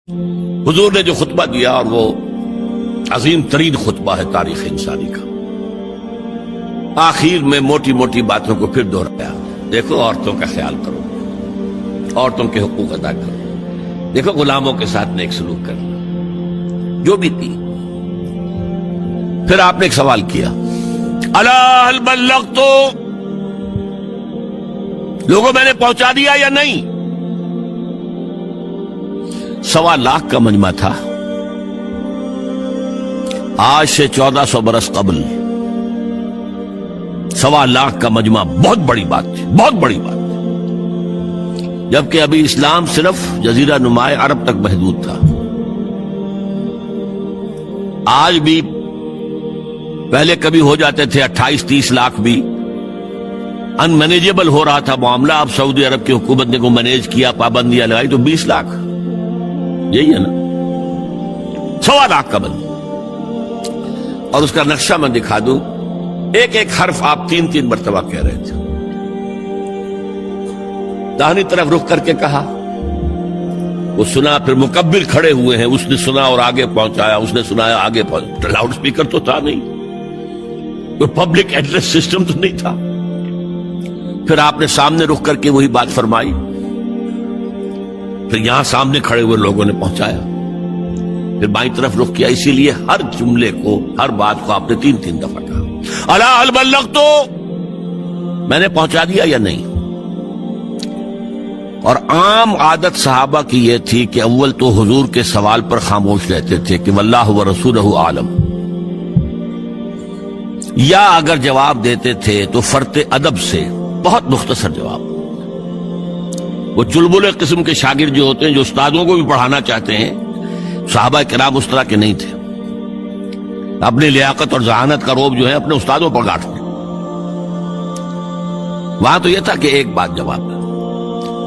حضور نے جو خطبہ دیا اور وہ عظیم ترین خطبہ ہے تاریخ انسانی کا، آخر میں موٹی موٹی باتوں کو پھر دہرایا۔ دیکھو عورتوں کا خیال کرو، عورتوں کے حقوق ادا کرو، دیکھو غلاموں کے ساتھ نیک سلوک کرنا، جو بھی تھی۔ پھر آپ نے ایک سوال کیا، الا هل بلغت، لوگوں میں نے پہنچا دیا یا نہیں؟ 1.25 لاکھ کا مجمع تھا، آج سے 1400 برس قبل 1.25 لاکھ کا مجمع بہت بڑی بات تھی، بہت بڑی بات، جبکہ ابھی اسلام صرف جزیرہ نما عرب تک محدود تھا۔ آج بھی پہلے کبھی ہو جاتے تھے 28-30 لاکھ بھی، ان مینیجیبل ہو رہا تھا معاملہ۔ اب سعودی عرب کی حکومت نے کو مینیج کیا، پابندیاں لگائی تو 20 لاکھ، یہی ہے نا، 1.25 لاکھ کا بند۔ اور اس کا نقشہ میں دکھا دوں، ایک ایک حرف آپ 3 مرتبہ کہہ رہے تھے۔ داہنی طرف رخ کر کے کہا، وہ سنا، پھر مکبر کھڑے ہوئے ہیں، اس نے سنا اور آگے پہنچایا، اس نے سنایا آگے پہنچایا۔ لاؤڈ سپیکر تو تھا نہیں، کوئی پبلک ایڈریس سسٹم تو نہیں تھا۔ پھر آپ نے سامنے رخ کر کے وہی بات فرمائی، پھر یہاں سامنے کھڑے ہوئے لوگوں نے پہنچایا، پھر بائیں طرف رخ کیا۔ اسی لیے ہر جملے کو، ہر بات کو آپ نے 3 دفعہ کہا، الا هل بلغت، میں نے پہنچا دیا یا نہیں؟ اور عام عادت صحابہ کی یہ تھی کہ اول تو حضور کے سوال پر خاموش رہتے تھے کہ واللہ ورسولہ عالم، یا اگر جواب دیتے تھے تو فرط ادب سے بہت مختصر جواب۔ وہ چلبلے قسم کے شاگرد جو ہوتے ہیں، جو استادوں کو بھی پڑھانا چاہتے ہیں، صحابہ کرام اس طرح کے نہیں تھے، اپنی لیاقت اور ذہانت کا روب جو ہے اپنے استادوں پر گاٹتے۔ وہاں تو یہ تھا کہ ایک بات جواب دے،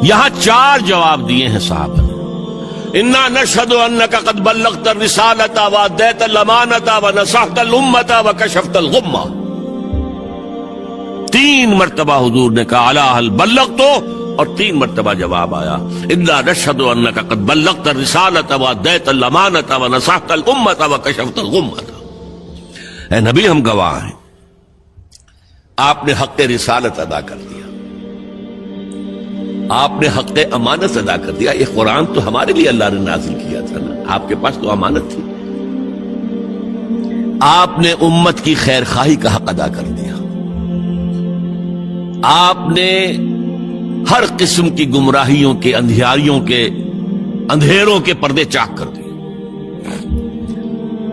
یہاں 4 جواب دیے ہیں صحابہ نے۔ انا نشهد انك قد بلغت الرسالة واديت الامانة ونصحت الامة وكشفت الغمة۔ 3 مرتبہ حضور نے کہا الا هل بلغت، اور 3 مرتبہ جواب آیا انا نشهد انك قد بلغت الرسالة واديت الامانة ونصحت الامة وكشفت الغمة۔ اے نبی، ہم گواہ ہیں، آپ نے حق رسالت ادا کر دیا، آپ نے حق امانت ادا کر دیا۔ یہ قرآن تو ہمارے لیے اللہ نے نازل کیا تھا نا، آپ کے پاس تو امانت تھی۔ آپ نے امت کی خیر خواہی کا حق ادا کر دیا، آپ نے ہر قسم کی گمراہیوں کے، اندھیاریوں کے، اندھیروں کے پردے چاک کر دیے۔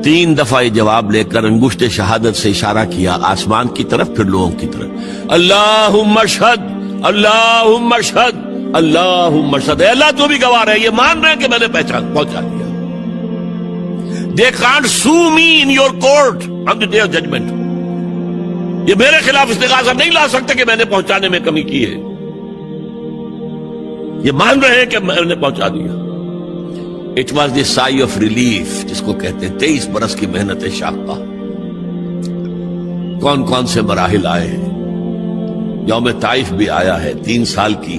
3 دفعہ یہ جواب لے کر انگشت شہادت سے اشارہ کیا آسمان کی طرف، پھر لوگوں کی طرف، اللہم اشہد، اللہم اشہد، اللہم اشہد۔ اے اللہ، تو بھی گواہ رہے، یہ مان رہے ہیں کہ میں نے پہنچا دیا۔ They can't sue me in your court on the day of judgment۔ یہ میرے خلاف استغاثہ نہیں لا سکتے کہ میں نے پہنچانے میں کمی کی ہے، یہ مان رہے ہیں کہ میں نے پہنچا دیا۔ It was the sigh of relief جس کو کہتے ہیں 23 برس کی محنت شاقہ۔ کون کون سے مراحل آئے ہیں، یوم طائف بھی آیا ہے، 3 سال کی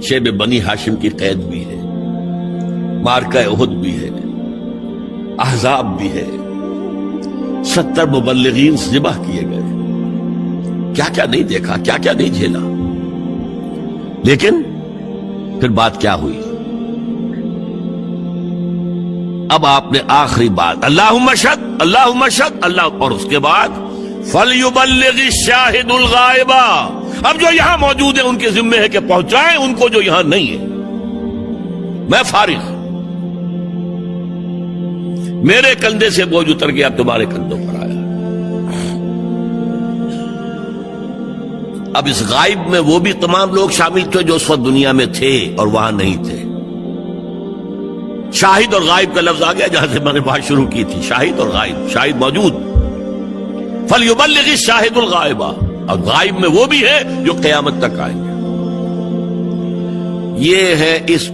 شیب بنی ہاشم کی قید بھی ہے، مارکہ احد بھی ہے، احزاب بھی ہے، 70 مبلغین ذبح کیے گئے، کیا کیا نہیں دیکھا، کیا کیا نہیں جھیلا۔ لیکن پھر بات کیا ہوئی؟ اب آپ نے آخری بات، اللہم اشہد، اللہم اشہد، اللہ، اور اس کے بعد فَلْيُبَلِّغِ الشَّاهِدُ الْغَائِبَ۔ اب جو یہاں موجود ہیں ان کے ذمہ ہے کہ پہنچائیں ان کو جو یہاں نہیں ہے۔ میں فارغ، میرے کندھے سے بوجھ اتر گیا، اب تمہارے کندھوں پر آیا۔ اب اس غائب میں وہ بھی تمام لوگ شامل تھے جو اس وقت دنیا میں تھے اور وہاں نہیں تھے۔ شاہد اور غائب کا لفظ آ گیا جہاں سے میں نے بات شروع کی تھی، شاہد اور غائب، شاہد موجود، فَلْيُبَلِّغِ الشَّاهِدُ الْغَائِبَ، اور غائب میں وہ بھی ہے جو قیامت تک آئیں گے۔ یہ ہے اس